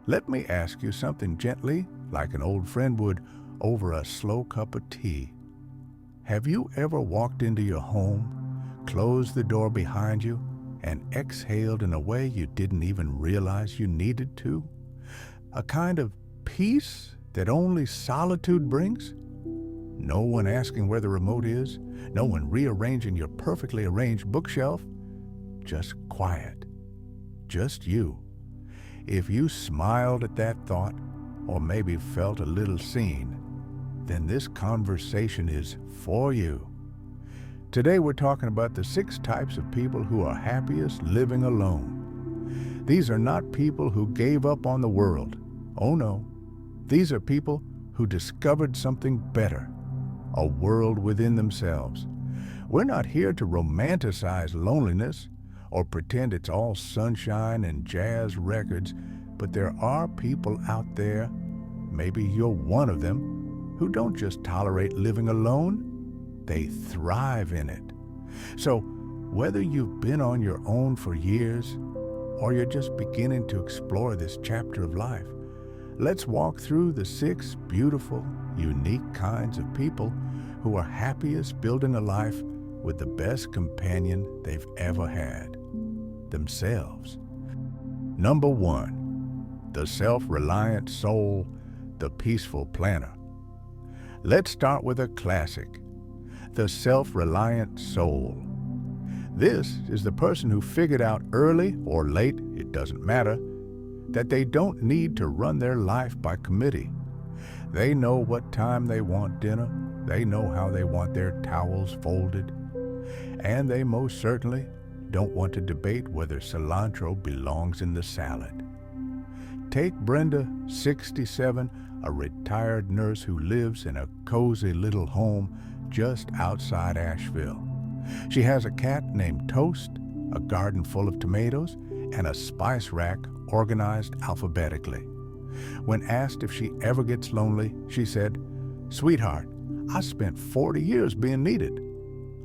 Let me ask you something gently, like an old friend would over a slow cup of tea. Have you ever walked into your home, closed the door behind you, and exhaled in a way you didn't even realize you needed to? A kind of peace that only solitude brings? No one asking where the remote is, no one rearranging your perfectly arranged bookshelf, just quiet, just you. If you smiled at that thought, or maybe felt a little seen, then this conversation is for you. Today we're talking about the 6 types of people who are happiest living alone. These are not people who gave up on the world. Oh no. These are people who discovered something better, a world within themselves. We're not here to romanticize loneliness or pretend it's all sunshine and jazz records, but there are people out there, maybe you're one of them, who don't just tolerate living alone, they thrive in it. So whether you've been on your own for years or you're just beginning to explore this chapter of life, let's walk through the 6 beautiful, unique kinds of people who are happiest building a life with the best companion they've ever had, themselves. Number 1, the self-reliant soul, the peaceful planner. Let's start with a classic, the self-reliant soul. This is the person who figured out early or late, it doesn't matter, that they don't need to run their life by committee. They know what time they want dinner, they know how they want their towels folded, and they most certainly don't want to debate whether cilantro belongs in the salad. Take Brenda, 67, a retired nurse who lives in a cozy little home just outside Asheville. She has a cat named Toast, a garden full of tomatoes, and a spice rack organized alphabetically. When asked if she ever gets lonely, she said, "Sweetheart, I spent 40 years being needed.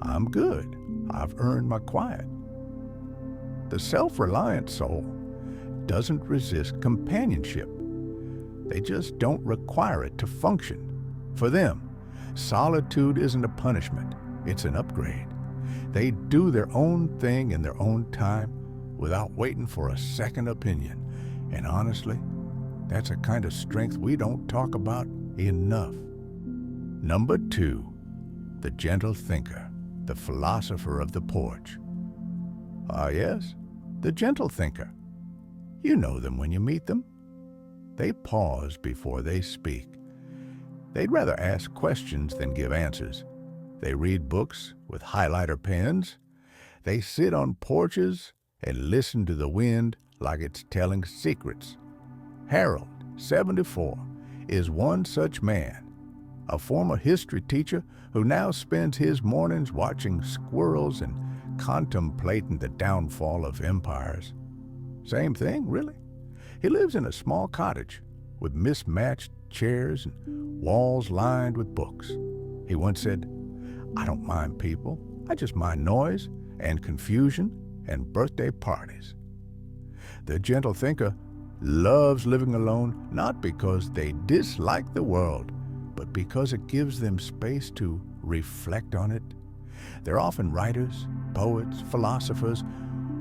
I'm good. I've earned my quiet." The self-reliant soul doesn't resist companionship. They just don't require it to function. For them, solitude isn't a punishment, it's an upgrade. They do their own thing in their own time without waiting for a second opinion. And honestly, that's a kind of strength we don't talk about enough. Number 2, the gentle thinker, the philosopher of the porch. Ah yes, the gentle thinker. You know them when you meet them. They pause before they speak. They'd rather ask questions than give answers. They read books with highlighter pens. They sit on porches and listen to the wind like it's telling secrets. Harold, 74, is one such man, a former history teacher who now spends his mornings watching squirrels and contemplating the downfall of empires. Same thing, really. He lives in a small cottage with mismatched chairs and walls lined with books. He once said, "I don't mind people, I just mind noise and confusion and birthday parties." The gentle thinker loves living alone not because they dislike the world, but because it gives them space to reflect on it. They're often writers, poets, philosophers,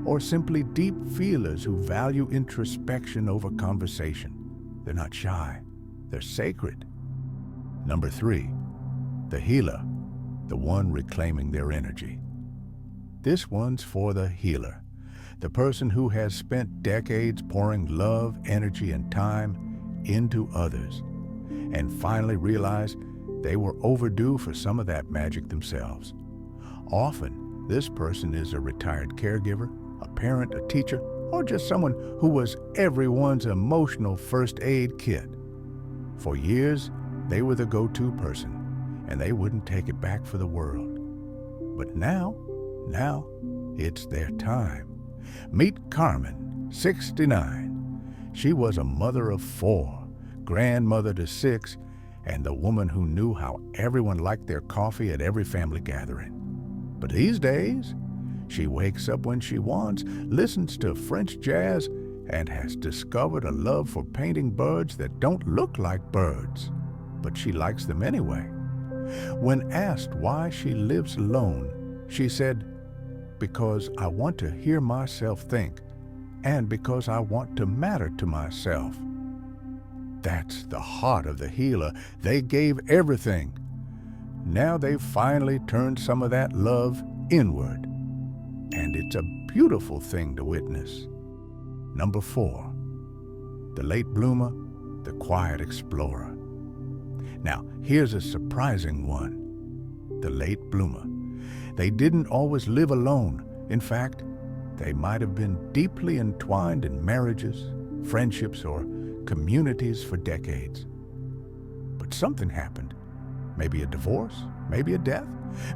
or simply deep feelers who value introspection over conversation. They're not shy, they're sacred. Number 3, the healer, the one reclaiming their energy. This one's for the healer, the person who has spent decades pouring love, energy, and time into others, and finally realized they were overdue for some of that magic themselves. Often, this person is a retired caregiver, a parent, a teacher, or just someone who was everyone's emotional first aid kit. For years, they were the go-to person, and they wouldn't take it back for the world. But now, it's their time. Meet Carmen, 69. She was a mother of 4, grandmother to 6, and the woman who knew how everyone liked their coffee at every family gathering. But these days, she wakes up when she wants, listens to French jazz, and has discovered a love for painting birds that don't look like birds, but she likes them anyway. When asked why she lives alone, she said, "Because I want to hear myself think, and because I want to matter to myself." That's the heart of the healer. They gave everything. Now they've finally turned some of that love inward. And it's a beautiful thing to witness. Number 4, the late bloomer, the quiet explorer. Now, here's a surprising one. The late bloomer. They didn't always live alone. In fact, they might have been deeply entwined in marriages, friendships, or communities for decades. But something happened. Maybe a divorce, maybe a death,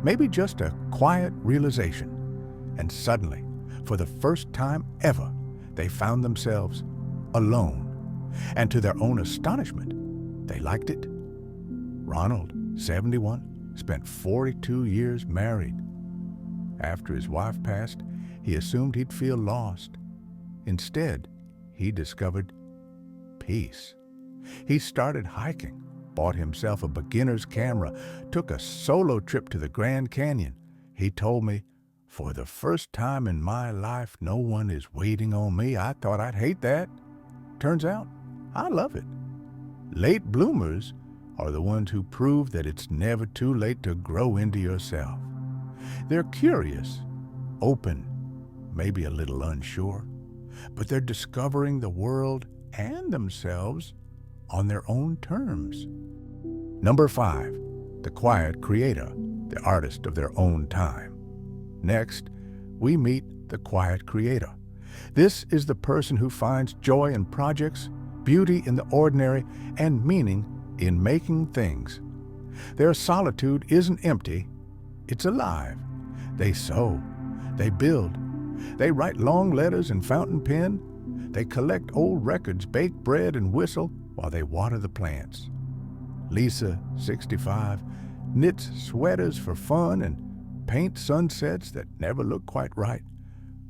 maybe just a quiet realization. And suddenly, for the first time ever, they found themselves alone. And to their own astonishment, they liked it. Ronald, 71, spent 42 years married. After his wife passed, he assumed he'd feel lost. Instead, he discovered peace. He started hiking, bought himself a beginner's camera, took a solo trip to the Grand Canyon. He told me, "For the first time in my life, no one is waiting on me. I thought I'd hate that. Turns out, I love it." Late bloomers are the ones who prove that it's never too late to grow into yourself. They're curious, open, maybe a little unsure, but they're discovering the world and themselves on their own terms. Number 5, the quiet creator, the artist of their own time. Next, we meet the quiet creator. This is the person who finds joy in projects, beauty in the ordinary, and meaning in making things. Their solitude isn't empty, it's alive. They sew, they build, they write long letters and fountain pen, they collect old records, bake bread, and whistle while they water the plants. Lisa, 65, knits sweaters for fun and paints sunsets that never look quite right,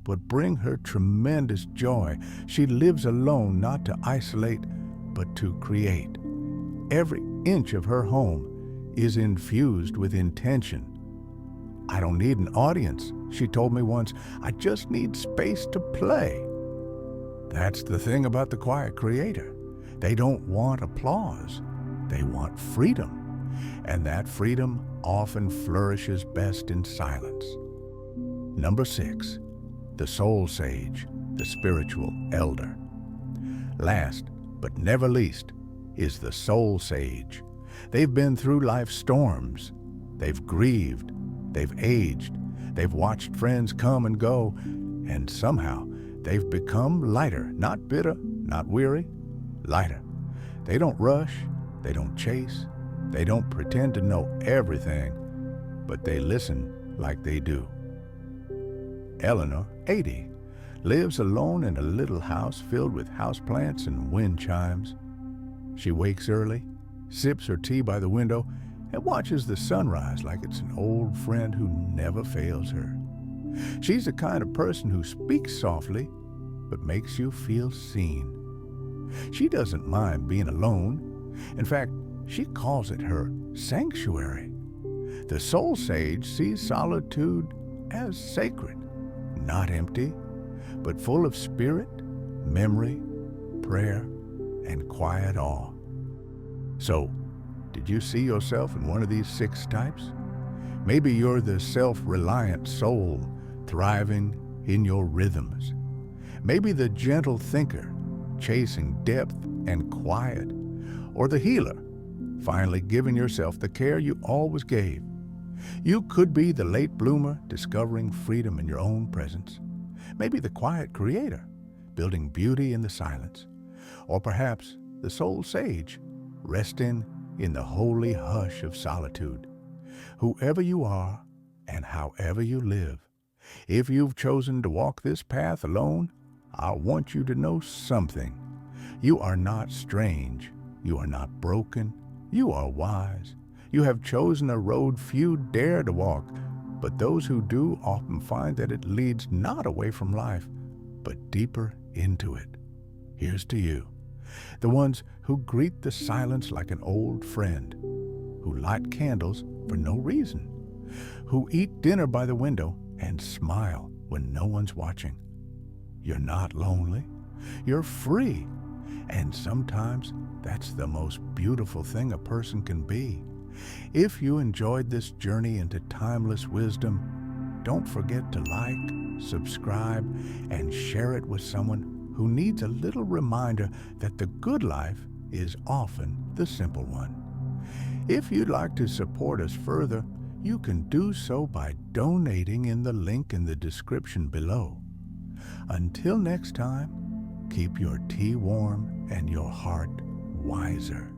but bring her tremendous joy. She lives alone, not to isolate, but to create. Every inch of her home is infused with intention. "I don't need an audience," she told me once. "I just need space to play." That's the thing about the quiet creator. They don't want applause. They want freedom. And that freedom often flourishes best in silence. Number 6, the soul sage, the spiritual elder. Last, but never least, is the soul sage. They've been through life's storms. They've grieved. They've aged. They've watched friends come and go. And somehow, they've become lighter, not bitter, not weary, lighter. They don't rush. They don't chase. They don't pretend to know everything, but they listen like they do. Eleanor, 80, lives alone in a little house filled with houseplants and wind chimes. She wakes early, sips her tea by the window, and watches the sunrise like it's an old friend who never fails her. She's the kind of person who speaks softly, but makes you feel seen. She doesn't mind being alone. In fact, she calls it her sanctuary. The soul sage sees solitude as sacred, not empty, but full of spirit, memory, prayer, and quiet awe. So, did you see yourself in one of these 6 types? Maybe you're the self-reliant soul, thriving in your rhythms. Maybe the gentle thinker, chasing depth and quiet. Or the healer, finally giving yourself the care you always gave. You could be the late bloomer, discovering freedom in your own presence. Maybe the quiet creator, building beauty in the silence. Or perhaps the soul sage, resting in the holy hush of solitude. Whoever you are and however you live, if you've chosen to walk this path alone, I want you to know something. You are not strange. You are not broken. You are wise. You have chosen a road few dare to walk, but those who do often find that it leads not away from life, but deeper into it. Here's to you, the ones who greet the silence like an old friend, who light candles for no reason, who eat dinner by the window and smile when no one's watching. You're not lonely. You're free. And sometimes that's the most beautiful thing a person can be. If you enjoyed this journey into timeless wisdom, don't forget to like, subscribe, and share it with someone who needs a little reminder that the good life is often the simple one. If you'd like to support us further, you can do so by donating in the link in the description below. Until next time, keep your tea warm and your heart wiser.